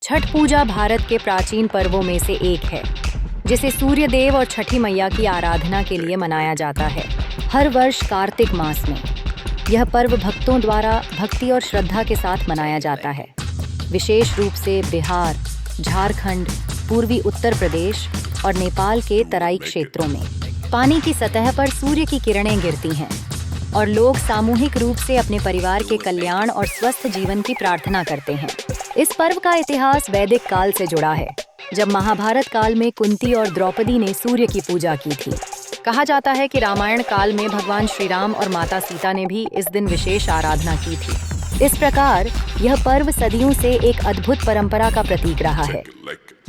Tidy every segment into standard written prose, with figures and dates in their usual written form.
छठ पूजा भारत के प्राचीन पर्वों में से एक है, जिसे सूर्य देव और छठी मैया की आराधना के लिए मनाया जाता है। हर वर्ष कार्तिक मास में यह पर्व भक्तों द्वारा भक्ति और श्रद्धा के साथ मनाया जाता है। विशेष रूप से बिहार, झारखंड, पूर्वी उत्तर प्रदेश और नेपाल के तराई क्षेत्रों में पानी की सतह पर सूर्य की किरणें गिरती हैं और लोग सामूहिक रूप से अपने परिवार के कल्याण और स्वस्थ जीवन की प्रार्थना करते हैं। इस पर्व का इतिहास वैदिक काल से जुड़ा है, जब महाभारत काल में कुंती और द्रौपदी ने सूर्य की पूजा की थी। कहा जाता है कि रामायण काल में भगवान श्री राम और माता सीता ने भी इस दिन विशेष आराधना की थी। इस प्रकार यह पर्व सदियों से एक अद्भुत परंपरा का प्रतीक रहा है,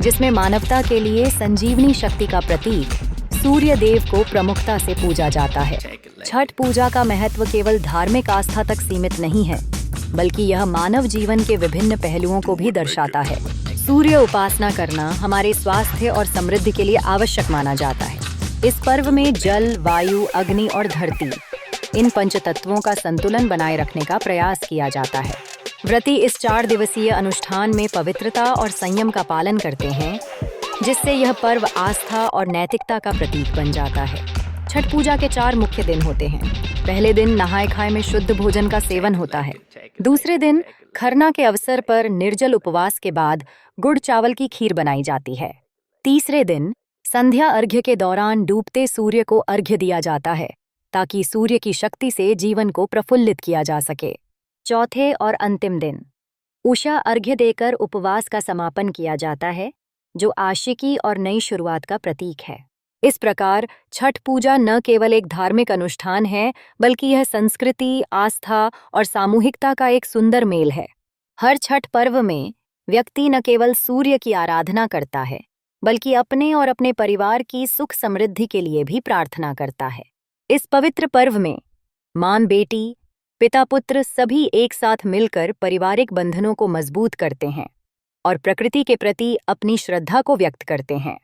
जिसमें मानवता के लिए संजीवनी शक्ति का प्रतीक सूर्य देव को प्रमुखता से पूजा जाता है। छठ पूजा का महत्व केवल धार्मिक आस्था तक सीमित नहीं है, बल्कि यह मानव जीवन के विभिन्न पहलुओं को भी दर्शाता है। सूर्य उपासना करना हमारे स्वास्थ्य और समृद्धि के लिए आवश्यक माना जाता है। इस पर्व में जल, वायु, अग्नि और धरती, इन पंचतत्वों का संतुलन बनाए रखने का प्रयास किया जाता है। व्रती इस 4 दिवसीय अनुष्ठान में पवित्रता और संयम का पालन करते हैं, जिससे यह पर्व आस्था और नैतिकता का प्रतीक बन जाता है। छठ पूजा के 4 मुख्य दिन होते हैं। पहले दिन नहाय खाए में शुद्ध भोजन का सेवन होता है। दूसरे दिन खरना के अवसर पर निर्जल उपवास के बाद गुड़ चावल की खीर बनाई जाती है। तीसरे दिन संध्या अर्घ्य के दौरान डूबते सूर्य को अर्घ्य दिया जाता है, ताकि सूर्य की शक्ति से जीवन को प्रफुल्लित किया जा सके। चौथे और अंतिम दिन उषा अर्घ्य देकर उपवास का समापन किया जाता है, जो आशिकी और नई शुरुआत का प्रतीक है। इस प्रकार छठ पूजा न केवल एक धार्मिक अनुष्ठान है, बल्कि यह संस्कृति, आस्था और सामूहिकता का एक सुंदर मेल है। हर छठ पर्व में व्यक्ति न केवल सूर्य की आराधना करता है, बल्कि अपने और अपने परिवार की सुख समृद्धि के लिए भी प्रार्थना करता है। इस पवित्र पर्व में मां बेटी, पिता पुत्र सभी एक साथ मिलकर पारिवारिक बंधनों को मजबूत करते हैं और प्रकृति के प्रति अपनी श्रद्धा को व्यक्त करते हैं।